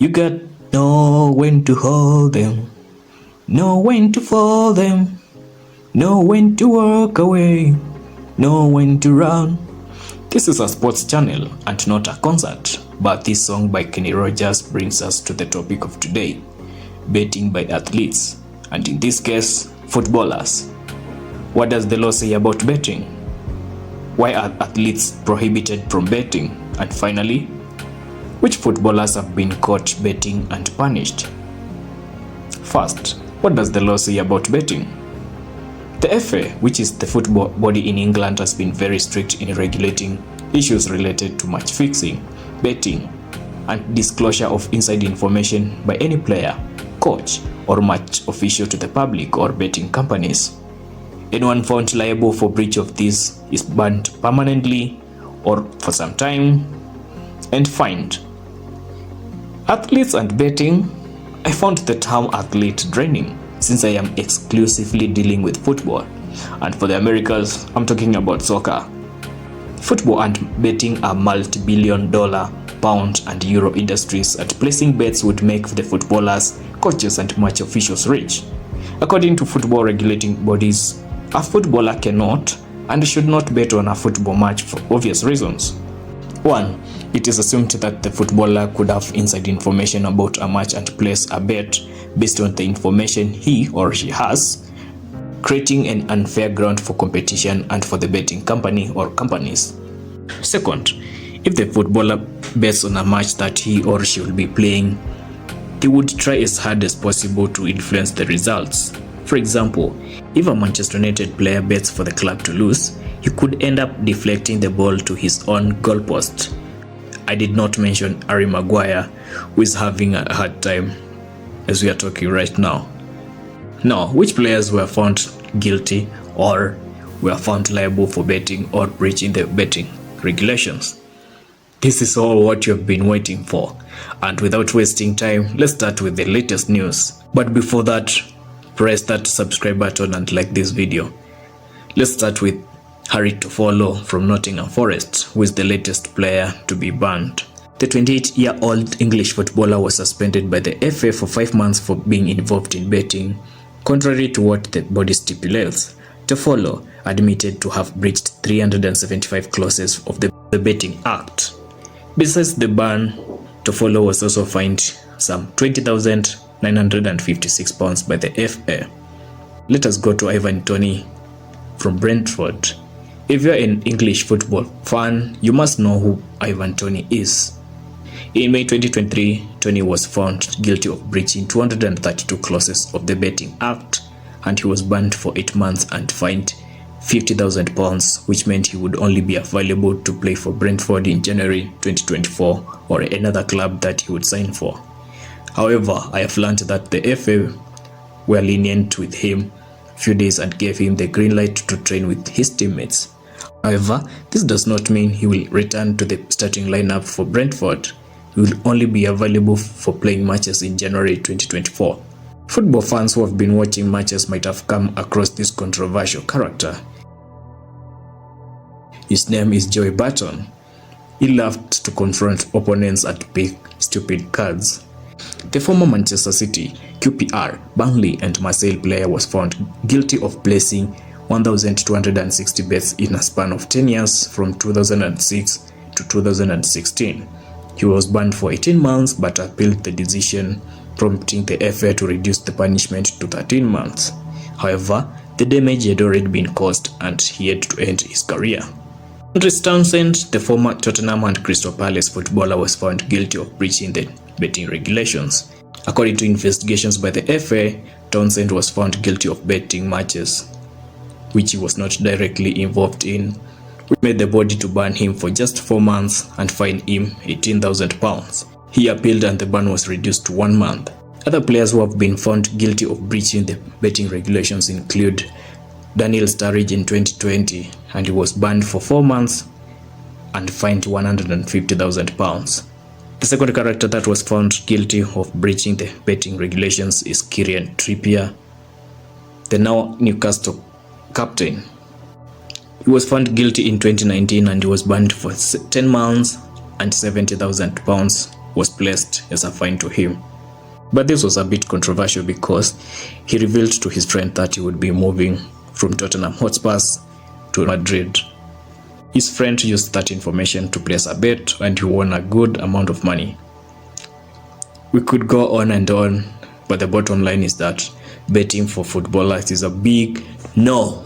You got know when to hold them, know when to fold them, know when to walk away, know when to run. This is a sports channel and not a concert, but this song by Kenny Rogers brings us to the topic of today: betting by athletes, and in this case, footballers. What does the law say about betting? Why are athletes prohibited from betting? And finally, which footballers have been caught betting and punished? First, what does the law say about betting? The FA, which is the football body in England, has been very strict in regulating issues related to match fixing, betting, and disclosure of inside information by any player, coach, or match official to the public or betting companies. Anyone found liable for breach of this is banned permanently or for some time and fined. Athletes and betting. I found the term athlete draining since I am exclusively dealing with football, and for the Americans, I'm talking about soccer. Football and betting are multi-billion-dollar, pound and euro industries, and placing bets would make the footballers, coaches and match officials rich. According to football regulating bodies, a footballer cannot and should not bet on a football match for obvious reasons. 1. It is assumed that the footballer could have inside information about a match and place a bet based on the information he or she has, creating an unfair ground for competition and for the betting company or companies. Second, if the footballer bets on a match that he or she will be playing, he would try as hard as possible to influence the results. For example, if a Manchester United player bets for the club to lose, he could end up deflecting the ball to his own goalpost. I did not mention Harry Maguire, who is having a hard time as we are talking right now. Now, which players were found guilty or were found liable for betting or breaching the betting regulations? This is all what you have been waiting for, and without wasting time, let's start with the latest news. But before that, press that subscribe button and like this video. Let's start with Harry Toffolo from Nottingham Forest, who is the latest player to be banned. The 28-year-old English footballer was suspended by the FA for 5 months for being involved in betting, contrary to what the body stipulates. Toffolo admitted to have breached 375 clauses of the Betting Act. Besides the ban, Toffolo was also fined some £20,956 by the FA. Let us go to Ivan Toney from Brentford. If you're an English football fan, you must know who Ivan Toney is. In May 2023, Toney was found guilty of breaching 232 clauses of the Betting Act, and he was banned for 8 months and fined £50,000, which meant he would only be available to play for Brentford in January 2024 or another club that he would sign for. However, I have learned that the FA were lenient with him a few days and gave him the green light to train with his teammates. However, this does not mean he will return to the starting lineup for Brentford. He will only be available for playing matches in January 2024. Football fans who have been watching matches might have come across this controversial character. His name is Joey Barton. He loved to confront opponents and pick stupid cards. The former Manchester City, QPR, Burnley and Marseille player was found guilty of placing 1,260 bets in a span of 10 years from 2006 to 2016. He was banned for 18 months but appealed the decision, prompting the FA to reduce the punishment to 13 months. However, the damage had already been caused and he had to end his career. Andres Townsend, the former Tottenham and Crystal Palace footballer, was found guilty of breaching the betting regulations. According to investigations by the FA, Townsend was found guilty of betting matches, which he was not directly involved in, which made the body to ban him for just 4 months and fine him £18,000. He appealed and the ban was reduced to 1 month. Other players who have been found guilty of breaching the betting regulations include Daniel Sturridge in 2020, and he was banned for 4 months and fined £150,000. The second character that was found guilty of breaching the betting regulations is Kieran Trippier, the now Newcastle captain. He was found guilty in 2019 and he was banned for 10 months and £70,000 was placed as a fine to him. But this was a bit controversial because he revealed to his friend that he would be moving from Tottenham Hotspurs to Madrid. His friend used that information to place a bet and he won a good amount of money. We could go on and on, but the bottom line is that betting for footballers is a big no.